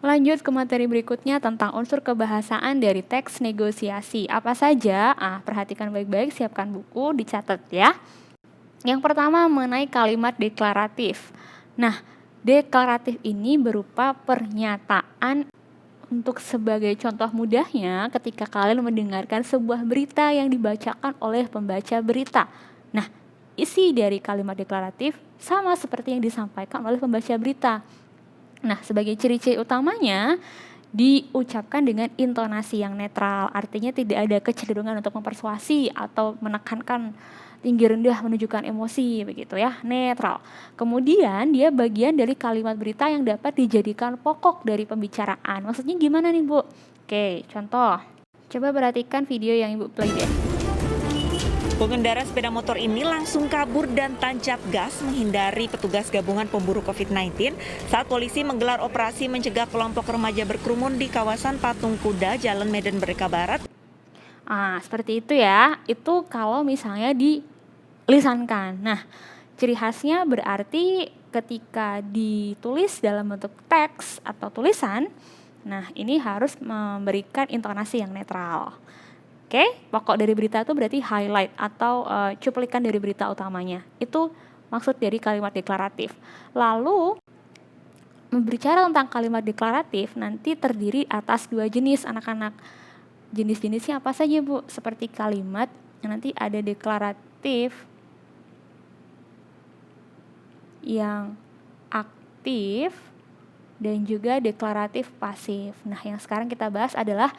Lanjut ke materi berikutnya tentang unsur kebahasaan dari teks negosiasi. Apa saja? Perhatikan baik-baik, siapkan buku, dicatat ya. Yang pertama mengenai kalimat deklaratif. Nah, deklaratif ini berupa pernyataan. Untuk sebagai contoh mudahnya, ketika kalian mendengarkan sebuah berita yang dibacakan oleh pembaca berita. Nah, isi dari kalimat deklaratif sama seperti yang disampaikan oleh pembaca berita. Nah, sebagai ciri-ciri utamanya, diucapkan dengan intonasi yang netral, artinya tidak ada kecenderungan untuk mempersuasi atau menekankan tinggi rendah menunjukkan emosi begitu ya, netral. Kemudian dia bagian dari kalimat berita yang dapat dijadikan pokok dari pembicaraan. Maksudnya gimana nih Bu? Oke, contoh. Coba perhatikan video yang Ibu play deh. Pengendara sepeda motor ini langsung kabur dan tancap gas menghindari petugas gabungan pemburu COVID-19 saat polisi menggelar operasi mencegah kelompok remaja berkerumun di kawasan Patung Kuda, Jalan Medan Merdeka Barat. Seperti itu ya. Itu kalau misalnya dilisankan. Nah, ciri khasnya berarti ketika ditulis dalam bentuk teks atau tulisan, nah ini harus memberikan intonasi yang netral. Oke, pokok dari berita itu berarti highlight atau cuplikan dari berita utamanya. Itu maksud dari kalimat deklaratif. Lalu, berbicara tentang kalimat deklaratif nanti terdiri atas 2 jenis anak-anak. Jenis-jenisnya apa saja Bu? Seperti kalimat yang nanti ada deklaratif yang aktif dan juga deklaratif pasif. Nah, yang sekarang kita bahas adalah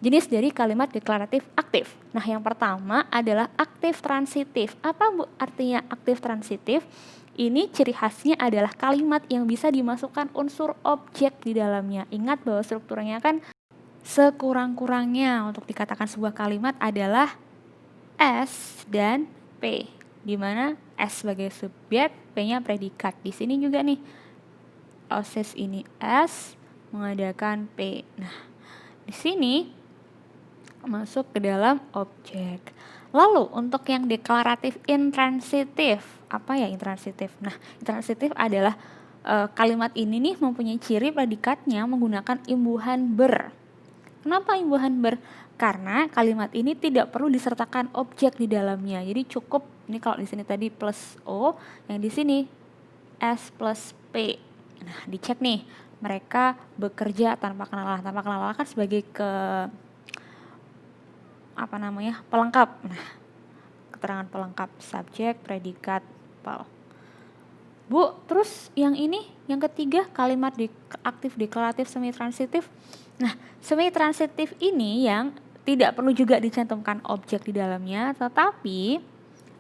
jenis dari kalimat deklaratif aktif. Nah, yang pertama adalah aktif transitif. Apa Bu artinya aktif transitif? Ini ciri khasnya adalah kalimat yang bisa dimasukkan unsur objek di dalamnya. Ingat bahwa strukturnya kan sekurang-kurangnya untuk dikatakan sebuah kalimat adalah S dan P, di mana S sebagai subjek, P-nya predikat. Di sini juga nih, OSIS ini S mengadakan P. Nah, di sini masuk ke dalam objek. Lalu untuk yang deklaratif intransitif, apa ya intransitif? Nah, intransitif adalah kalimat ini nih mempunyai ciri predikatnya menggunakan imbuhan ber. Kenapa imbuhan ber? Karena kalimat ini tidak perlu disertakan objek di dalamnya. Jadi cukup ini kalau di sini tadi plus O, yang di sini S plus P. Nah, dicek nih, mereka bekerja tanpa kenalan. Tanpa kenalan kan sebagai pelengkap. Nah, keterangan pelengkap subjek, predikat, pel. Bu, terus yang ini, yang ketiga kalimat aktif deklaratif semi transitif. Nah, semi transitif ini yang tidak perlu juga dicantumkan objek di dalamnya, tetapi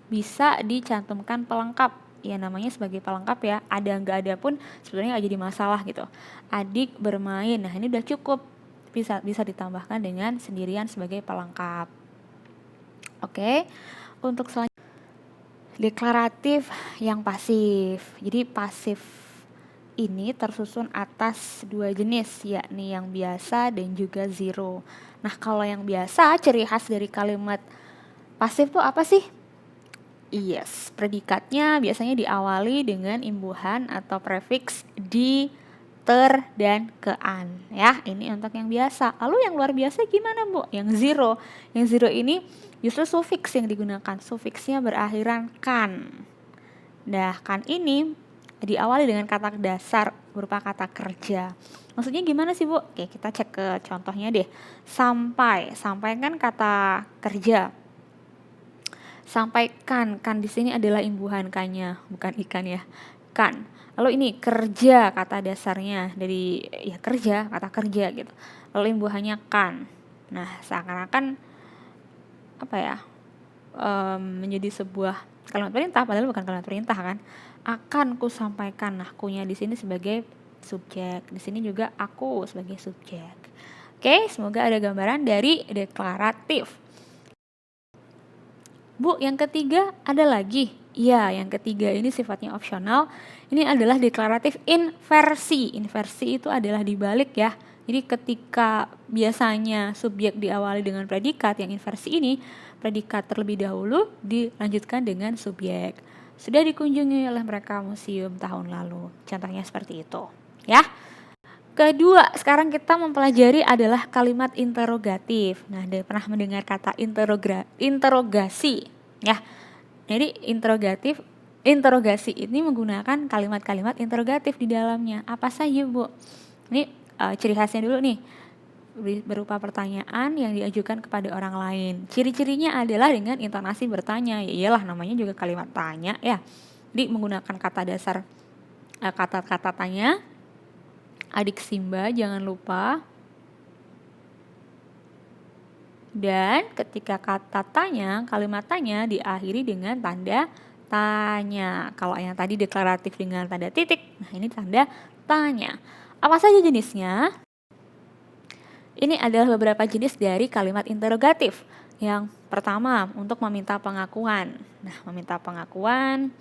bisa dicantumkan pelengkap. Ya namanya sebagai pelengkap ya, ada nggak ada pun sebenarnya nggak jadi masalah gitu. Adik bermain, nah ini udah cukup, bisa ditambahkan dengan sendirian sebagai pelengkap. Oke, untuk selanjutnya deklaratif yang pasif. Jadi pasif ini tersusun atas 2 jenis, yakni yang biasa dan juga zero. Nah, kalau yang biasa, ciri khas dari kalimat pasif tuh apa sih? Yes, predikatnya biasanya diawali dengan imbuhan atau prefiks di, ter, dan kean. Ya, ini untuk yang biasa. Lalu yang luar biasa gimana Bu? Yang zero. Yang zero ini justru sufiks yang digunakan. Sufiksnya berakhiran kan. Nah, kan ini diawali dengan kata dasar berupa kata kerja. Maksudnya gimana sih Bu? Oke, kita cek ke contohnya deh. Sampai kan kata kerja. Sampaikan, kan di sini adalah imbuhan kannya, bukan ikan ya. Kan. Lalu ini kerja, kata dasarnya dari ya kerja, kata kerja gitu. Lalu imbuhannya kan. Nah, seakan-akan menjadi sebuah kalimat perintah, padahal bukan kalimat perintah kan. Akan ku sampaikan. Nah, kunya di sini sebagai subjek. Di sini juga aku sebagai subjek. Oke, semoga ada gambaran dari deklaratif. Bu, yang ketiga ada lagi. Ya, yang ketiga ini sifatnya opsional. Ini adalah deklaratif inversi. Inversi itu adalah dibalik ya. Jadi ketika biasanya subjek diawali dengan predikat, yang inversi ini predikat terlebih dahulu dilanjutkan dengan subjek. Sudah dikunjungi oleh mereka museum tahun lalu. Contohnya seperti itu, ya. Kedua, sekarang kita mempelajari adalah kalimat interrogatif. Nah, pernah mendengar kata interogasi ya. Jadi interogasi ini menggunakan kalimat-kalimat interrogatif di dalamnya. Apa saja, Bu? Ini ciri khasnya dulu nih, berupa pertanyaan yang diajukan kepada orang lain. Ciri-cirinya adalah dengan intonasi bertanya. Ya iyalah, namanya juga kalimat tanya ya. Jadi menggunakan kata dasar kata-kata tanya. Adik Simba jangan lupa. Dan ketika kata tanya, kalimat tanya diakhiri dengan tanda tanya. Kalau yang tadi deklaratif dengan tanda titik, nah ini tanda tanya. Apa saja jenisnya? Ini adalah beberapa jenis dari kalimat interrogatif. Yang pertama, untuk meminta pengakuan. Nah, meminta pengakuan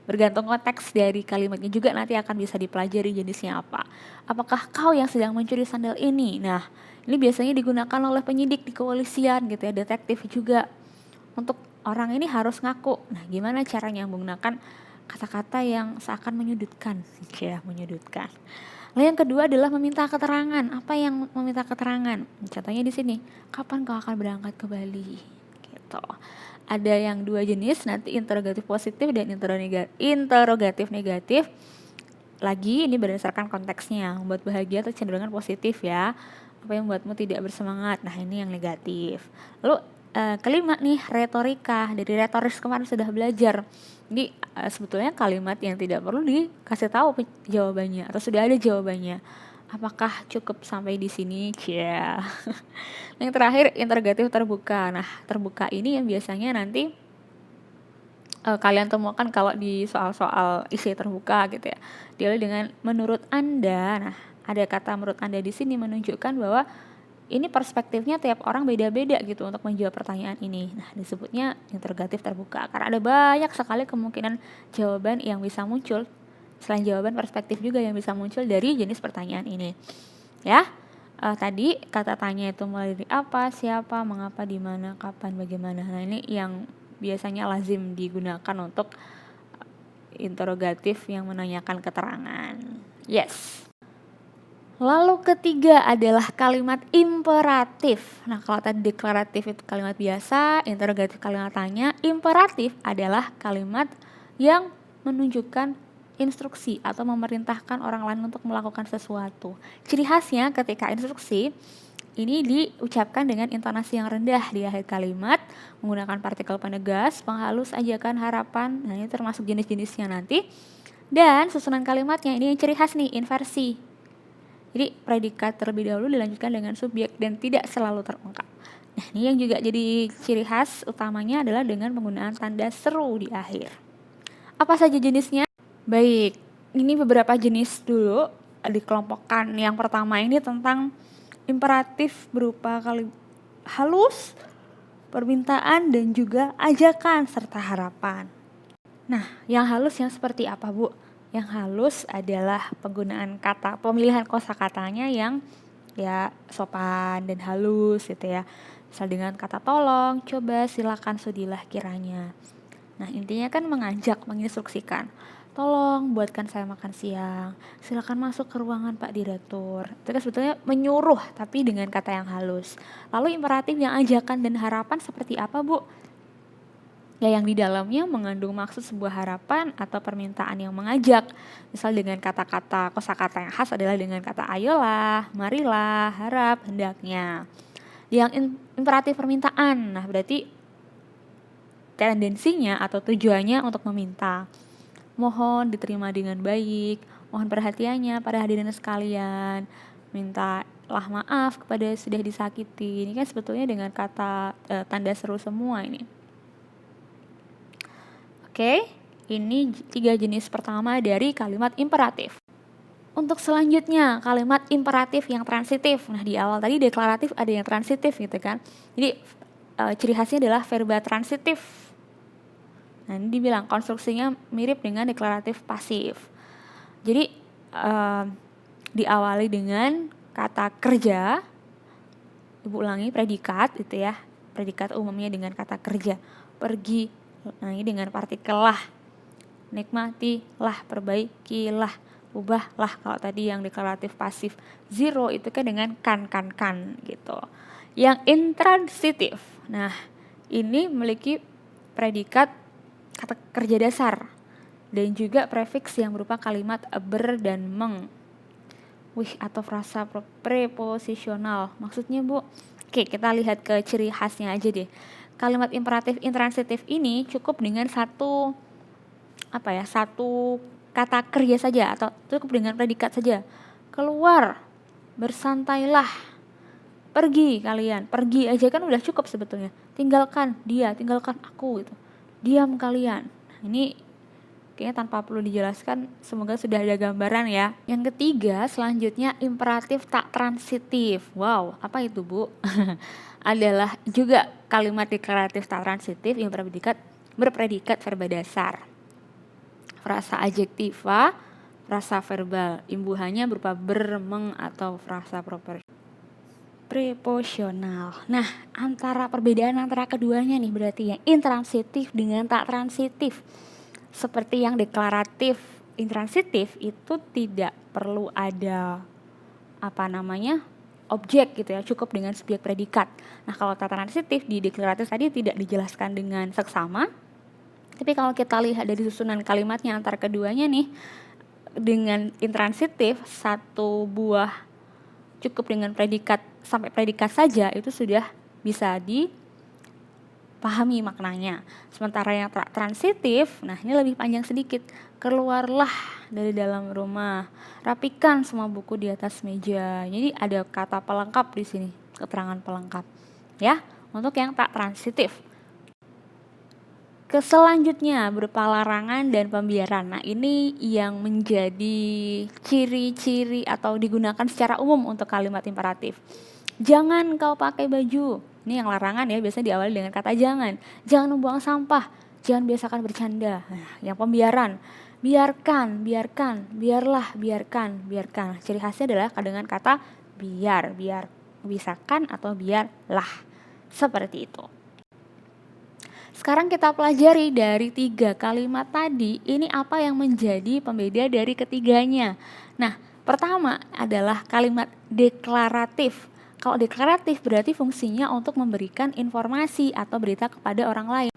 bergantung konteks dari kalimatnya juga nanti akan bisa dipelajari jenisnya apa. Apakah kau yang sedang mencuri sandal ini? Nah, ini biasanya digunakan oleh penyidik di kepolisian gitu ya, detektif juga. Untuk orang ini harus ngaku. Nah, gimana caranya menggunakan kata-kata yang seakan menyudutkan? Ya, menyudutkan. Lalu yang kedua adalah meminta keterangan. Apa yang meminta keterangan? Contohnya di sini, kapan kau akan berangkat ke Bali? Gitu. Ada yang dua jenis, nanti interrogatif positif dan interrogatif negatif. Lagi ini berdasarkan konteksnya, membuat bahagia atau cenderungan positif ya. Apa yang membuatmu tidak bersemangat? Nah, ini yang negatif. Lalu kelima nih, retorika. Dari retoris kemarin sudah belajar. Jadi sebetulnya kalimat yang tidak perlu dikasih tahu jawabannya atau sudah ada jawabannya. Apakah cukup sampai di sini? Ya. Yang terakhir interrogatif terbuka. Nah, terbuka ini yang biasanya nanti kalian temukan kalau di soal-soal isi terbuka gitu ya. Diawali dengan menurut Anda. Nah, ada kata menurut Anda di sini menunjukkan bahwa ini perspektifnya tiap orang beda-beda gitu untuk menjawab pertanyaan ini. Nah, disebutnya interrogatif terbuka karena ada banyak sekali kemungkinan jawaban yang bisa muncul. Selain jawaban, perspektif juga yang bisa muncul dari jenis pertanyaan ini. Ya, tadi kata tanya itu mulai dari apa, siapa, mengapa, di mana, kapan, bagaimana. Nah, ini yang biasanya lazim digunakan untuk interrogatif yang menanyakan keterangan. Yes. Lalu ketiga adalah kalimat imperatif. Nah, kalau tadi deklaratif itu kalimat biasa, interrogatif kalimat tanya, imperatif adalah kalimat yang menunjukkan instruksi atau memerintahkan orang lain untuk melakukan sesuatu. Ciri khasnya ketika instruksi ini diucapkan dengan intonasi yang rendah di akhir kalimat, menggunakan partikel penegas, penghalus, ajakan, harapan. Nah, ini termasuk jenis-jenisnya nanti. Dan susunan kalimatnya ini yang ciri khas nih, inversi. Jadi predikat terlebih dahulu dilanjutkan dengan subjek dan tidak selalu terungkap. Nah, ini yang juga jadi ciri khas utamanya adalah dengan penggunaan tanda seru di akhir. Apa saja jenisnya? Baik, ini beberapa jenis dulu dikelompokkan. Yang pertama ini tentang imperatif berupa halus, permintaan, dan juga ajakan serta harapan. Nah, yang halus yang seperti apa, Bu? Yang halus adalah penggunaan kata, pemilihan kosakatanya yang ya sopan dan halus gitu ya. Misal dengan kata tolong, coba, silakan, sudilah, kiranya. Nah, intinya kan mengajak, menginstruksikan. Tolong buatkan saya makan siang. Silakan masuk ke ruangan Pak Direktur. Itu kan sebetulnya menyuruh tapi dengan kata yang halus. Lalu imperatif yang ajakan dan harapan seperti apa, Bu? Ya, yang di dalamnya mengandung maksud sebuah harapan atau permintaan yang mengajak. Misal dengan kata-kata, kosakata yang khas adalah dengan kata ayolah, marilah, harap, hendaknya. Yang imperatif permintaan, nah berarti tendensinya atau tujuannya untuk meminta. Mohon diterima dengan baik, mohon perhatiannya pada hadirin sekalian, mintalah maaf kepada yang sudah disakiti. Ini kan sebetulnya dengan kata tanda seru semua ini. Oke, ini 3 jenis pertama dari kalimat imperatif. Untuk selanjutnya, kalimat imperatif yang transitif. Nah, di awal tadi deklaratif ada yang transitif gitu kan. Jadi ciri khasnya adalah verba transitif. Nah, ini dibilang konstruksinya mirip dengan deklaratif pasif. Jadi diawali dengan kata kerja, ibu ulangi predikat gitu ya. Predikat umumnya dengan kata kerja. Pergi, nah ini dengan partikel lah. Nikmatilah, perbaikilah, ubahlah kalau tadi yang deklaratif pasif zero itu kan dengan kan gitu. Yang intransitif, nah ini memiliki predikat kata kerja dasar dan juga prefiks yang berupa kalimat ber dan meng. Atau frasa preposisional. Maksudnya Bu, oke kita lihat ke ciri khasnya aja deh. Kalimat imperatif intransitif ini cukup dengan satu kata kerja saja atau cukup dengan predikat saja. Keluar, bersantailah, pergi kalian. Pergi aja kan udah cukup sebetulnya. Tinggalkan dia, tinggalkan aku gitu. Diam kalian. Ini kayaknya tanpa perlu dijelaskan, semoga sudah ada gambaran ya. Yang ketiga, selanjutnya imperatif tak transitif. Wow, apa itu Bu? Adalah juga kalimat deklaratif tak transitif yang berpredikat verba dasar. Frasa adjektiva, frasa verbal, imbuhannya berupa ber, meng, atau frasa preposisional. Nah, perbedaan antara keduanya nih berarti yang intransitif dengan tak transitif. Seperti yang deklaratif intransitif itu tidak perlu ada objek gitu ya, cukup dengan subjek predikat. Nah, kalau tak transitif di deklaratif tadi tidak dijelaskan dengan seksama. Tapi kalau kita lihat dari susunan kalimatnya antara keduanya nih, dengan intransitif satu buah cukup dengan predikat sampai predikat saja itu sudah bisa dipahami maknanya. Sementara yang transitif, nah ini lebih panjang sedikit. Keluarlah dari dalam rumah, rapikan semua buku di atas meja. Jadi ada kata pelengkap di sini, keterangan pelengkap. Ya, untuk yang tak transitif. Selanjutnya berupa larangan dan pembiaran. Nah, ini yang menjadi ciri-ciri atau digunakan secara umum untuk kalimat imperatif. Jangan kau pakai baju. Ini yang larangan ya, biasanya diawali dengan kata jangan. Jangan membuang sampah, jangan biasakan bercanda. Nah, yang pembiaran, biarkan, biarlah, biarkan. Ciri khasnya adalah dengan kata biar, biasakan atau biarlah. Seperti itu. Sekarang kita pelajari dari 3 kalimat tadi, ini apa yang menjadi pembeda dari ketiganya. Nah, pertama adalah kalimat deklaratif. Kalau deklaratif berarti fungsinya untuk memberikan informasi atau berita kepada orang lain.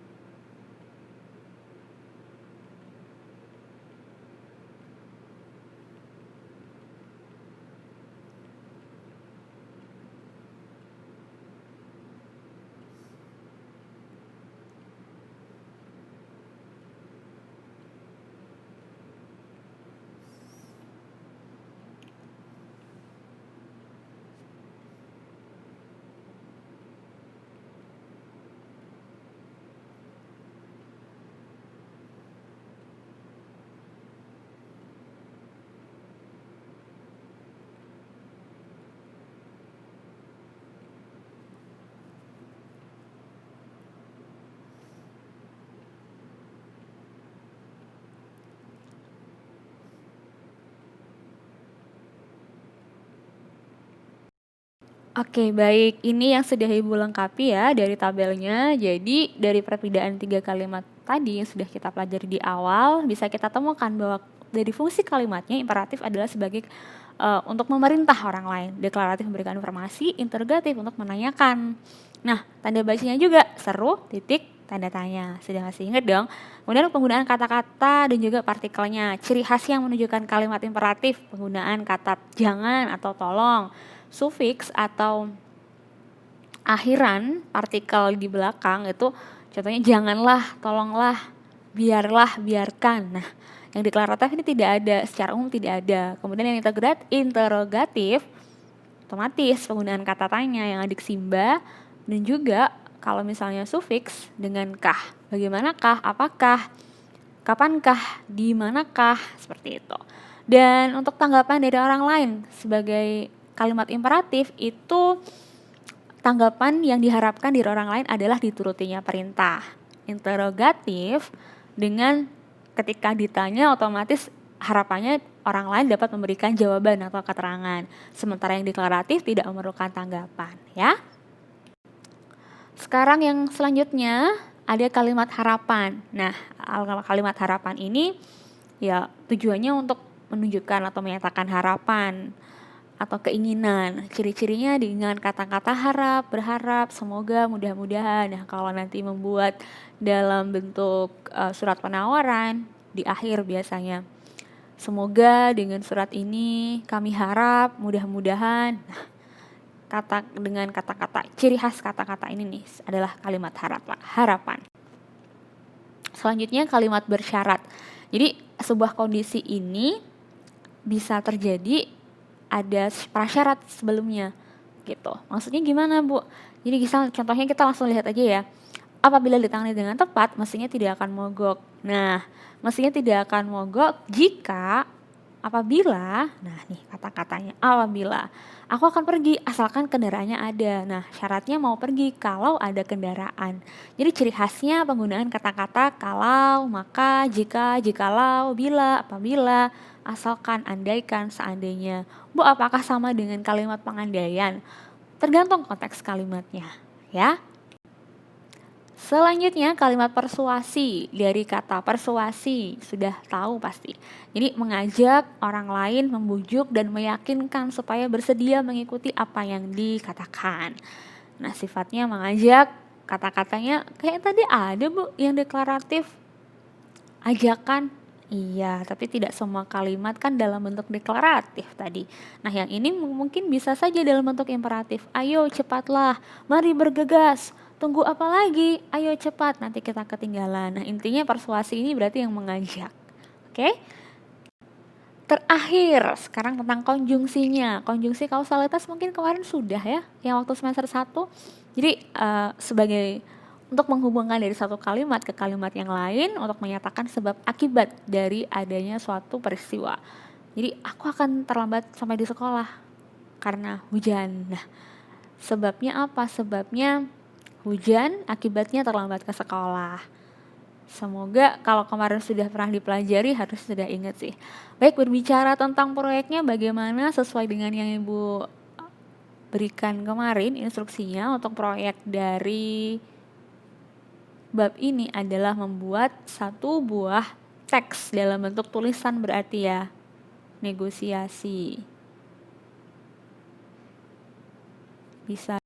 Oke, baik. Ini yang sudah Ibu lengkapi ya dari tabelnya. Jadi dari perbedaan 3 kalimat tadi yang sudah kita pelajari di awal, bisa kita temukan bahwa dari fungsi kalimatnya imperatif adalah sebagai untuk memerintah orang lain, deklaratif memberikan informasi, interrogatif untuk menanyakan. Nah, tanda bacanya juga seru, titik, tanda tanya. Sudah masih ingat dong? Kemudian penggunaan kata-kata dan juga partikelnya. Ciri khas yang menunjukkan kalimat imperatif, penggunaan kata jangan atau tolong, sufiks atau akhiran partikel di belakang itu contohnya janganlah, tolonglah, biarlah, biarkan. Nah, yang deklaratif ini tidak ada, secara umum tidak ada. Kemudian yang interrogatif otomatis penggunaan kata tanya yang adik simba dan juga kalau misalnya sufiks dengan kah, bagaimanakah, apakah, kapankah, di manakah, seperti itu. Dan untuk tanggapan dari orang lain sebagai kalimat imperatif itu tanggapan yang diharapkan dari orang lain adalah diturutinya perintah. Interrogatif dengan ketika ditanya otomatis harapannya orang lain dapat memberikan jawaban atau keterangan. Sementara yang deklaratif tidak memerlukan tanggapan ya. Sekarang yang selanjutnya ada kalimat harapan. Nah, kalimat harapan ini ya tujuannya untuk menunjukkan atau menyatakan harapan atau keinginan. Ciri-cirinya dengan kata-kata harap, berharap, semoga, mudah-mudahan. Nah, kalau nanti membuat dalam bentuk surat penawaran di akhir biasanya, semoga dengan surat ini kami harap, mudah-mudahan. Nah, dengan kata-kata ciri khas kata-kata ini nih adalah kalimat harapan. Selanjutnya kalimat bersyarat. Jadi sebuah kondisi ini bisa terjadi ada prasyarat sebelumnya gitu. Maksudnya gimana, Bu? Jadi contohnya kita langsung lihat aja ya. Apabila ditangani dengan tepat, mestinya tidak akan mogok. Nah, mestinya tidak akan mogok jika apabila, nah nih kata-katanya, apabila aku akan pergi asalkan kendaraannya ada. Nah, syaratnya mau pergi kalau ada kendaraan. Jadi ciri khasnya penggunaan kata-kata kalau, maka, jika, jikalau, bila, apabila, asalkan, andaikan, seandainya. Bu, apakah sama dengan kalimat pengandaian? Tergantung konteks kalimatnya, ya. Selanjutnya kalimat persuasi, dari kata persuasi, sudah tahu pasti. Jadi mengajak orang lain, membujuk dan meyakinkan supaya bersedia mengikuti apa yang dikatakan. Nah, sifatnya mengajak, kata-katanya kayak tadi ada, Bu, yang deklaratif. Ajakan, iya, tapi tidak semua kalimat kan dalam bentuk deklaratif tadi. Nah, yang ini mungkin bisa saja dalam bentuk imperatif. Ayo cepatlah, mari bergegas. Tunggu apa lagi? Ayo cepat, nanti kita ketinggalan. Nah, intinya persuasi ini berarti yang mengajak. Oke? Terakhir, sekarang tentang konjungsinya. Konjungsi kausalitas mungkin kemarin sudah ya, yang waktu semester 1. Jadi, sebagai untuk menghubungkan dari satu kalimat ke kalimat yang lain untuk menyatakan sebab akibat dari adanya suatu peristiwa. Jadi, aku akan terlambat sampai di sekolah karena hujan. Nah, sebabnya apa? Sebabnya hujan, akibatnya terlambat ke sekolah. Semoga kalau kemarin sudah pernah dipelajari harus sudah ingat sih. Baik, berbicara tentang proyeknya bagaimana sesuai dengan yang Ibu berikan kemarin instruksinya untuk proyek dari bab ini adalah membuat satu buah teks dalam bentuk tulisan berarti ya. Negosiasi. Bisa